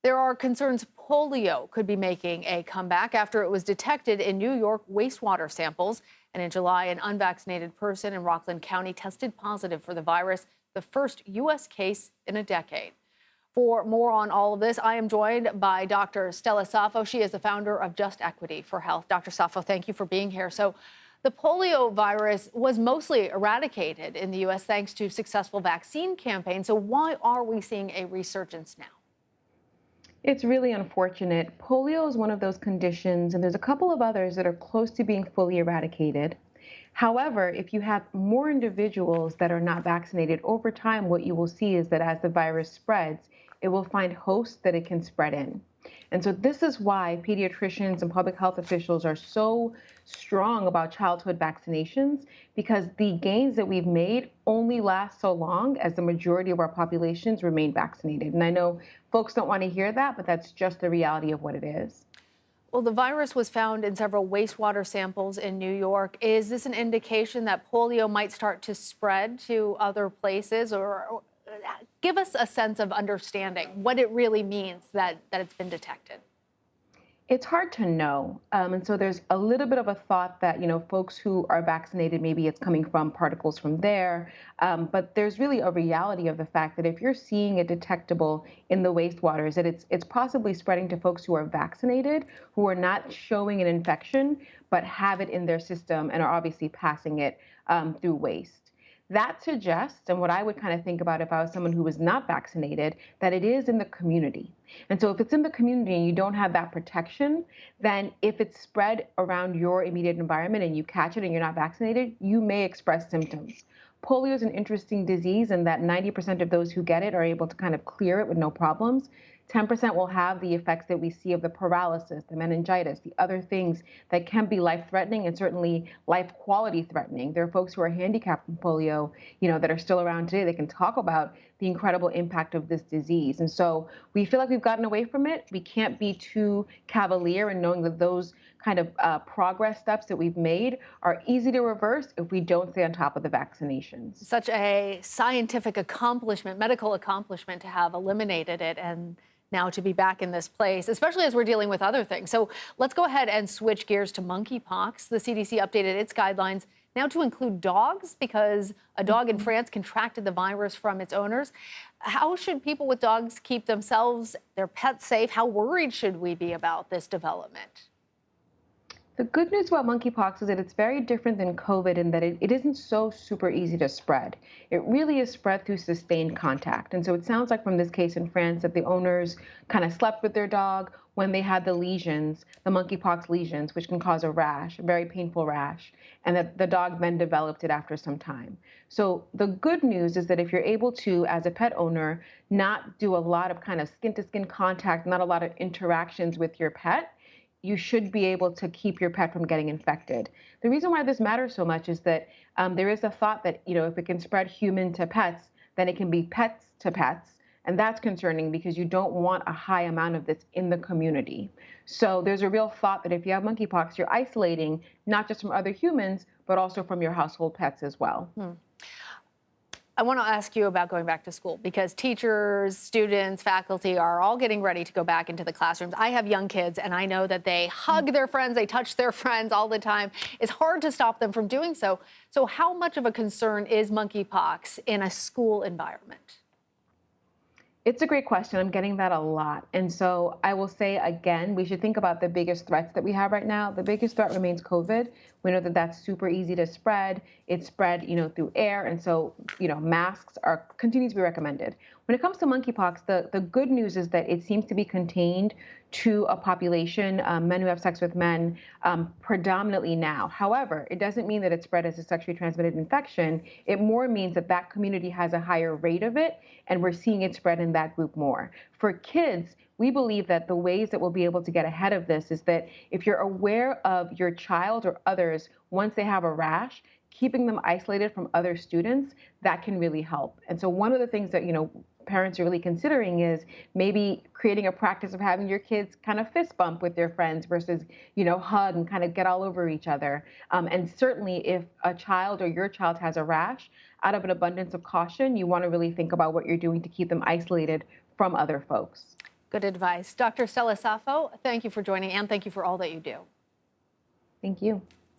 There are concerns polio could be making a comeback after it was detected in New York wastewater samples. And in July, an unvaccinated person in Rockland County tested positive for the virus, the first U.S. case in a decade. For more on all of this, I am joined by Dr. Stella Safo. She is the founder of Just Equity for Health. Dr. Safo, thank you for being here. So the polio virus was mostly eradicated in the U.S. thanks to successful vaccine campaigns. So why are we seeing a resurgence now? It's really unfortunate. Polio is one of those conditions, and there's a couple of others that are close to being fully eradicated. However, if you have more individuals that are not vaccinated over time, what you will see is that as the virus spreads, it will find hosts that it can spread in. And so this is why pediatricians and public health officials are so strong about childhood vaccinations, because the gains that we've made only last so long as the majority of our populations remain vaccinated. And I know folks don't want to hear that, but that's just the reality of what it is. Well, the virus was found in several wastewater samples in New York. Is this an indication that polio might start to spread to other places? Or give us a sense of understanding what it really means that it's been detected. It's hard to know. And so there's a little bit of a thought that, folks who are vaccinated, maybe it's coming from particles from there. But there's really a reality of the fact that if you're seeing it detectable in the wastewaters, that it's possibly spreading to folks who are vaccinated, who are not showing an infection, but have it in their system and are obviously passing it through waste. That suggests, and what I would kind of think about if I was someone who was not vaccinated, that it is in the community. And so if it's in the community and you don't have that protection, then if it's spread around your immediate environment and you catch it and you're not vaccinated, you may express symptoms. Polio is an interesting disease in that 90% of those who get it are able to kind of clear it with no problems. 10% will have the effects that we see of the paralysis, the meningitis, the other things that can be life-threatening and certainly life quality threatening. There are folks who are handicapped from polio, that are still around today that can talk about the incredible impact of this disease. And so we feel like we've gotten away from it. We can't be too cavalier in knowing that those kind of progress steps that we've made are easy to reverse if we don't stay on top of the vaccinations. Such a scientific accomplishment, medical accomplishment to have eliminated it and now to be back in this place, especially as we're dealing with other things. So let's go ahead and switch gears to monkeypox. The CDC updated its guidelines now to include dogs because a dog in France contracted the virus from its owners. How should people with dogs keep themselves, their pets safe? How worried should we be about this development? The good news about monkeypox is that it's very different than COVID in that it isn't so super easy to spread. It really is spread through sustained contact. And so it sounds like from this case in France that the owners kind of slept with their dog when they had the lesions, the monkeypox lesions, which can cause a rash, a very painful rash, and that the dog then developed it after some time. So the good news is that if you're able to, as a pet owner, not do a lot of kind of skin-to-skin contact, not a lot of interactions with your pet, you should be able to keep your pet from getting infected. The reason why this matters so much is that there is a thought that, if it can spread human to pets, then it can be pets to pets. And that's concerning because you don't want a high amount of this in the community. So there's a real thought that if you have monkeypox, you're isolating not just from other humans, but also from your household pets as well. I want to ask you about going back to school because teachers, students, faculty are all getting ready to go back into the classrooms. I have young kids and I know that they hug their friends, they touch their friends all the time. It's hard to stop them from doing so. So how much of a concern is monkeypox in a school environment? It's a great question. I'm getting that a lot. And so I will say again, we should think about the biggest threats that we have right now. The biggest threat remains COVID. We know that that's super easy to spread. It's spread, through air. And so, masks continue to be recommended. When it comes to monkeypox, the good news is that it seems to be contained to a population, men who have sex with men, predominantly now. However, it doesn't mean that it's spread as a sexually transmitted infection. It more means that that community has a higher rate of it, and we're seeing it spread in that group more. For kids, we believe that the ways that we'll be able to get ahead of this is that if you're aware of your child or others, once they have a rash, keeping them isolated from other students, that can really help. And so one of the things that, parents are really considering is maybe creating a practice of having your kids kind of fist bump with their friends versus, hug and kind of get all over each other. And certainly if a child or your child has a rash, out of an abundance of caution, you want to really think about what you're doing to keep them isolated from other folks. Good advice. Dr. Stella Safo, thank you for joining and thank you for all that you do. Thank you.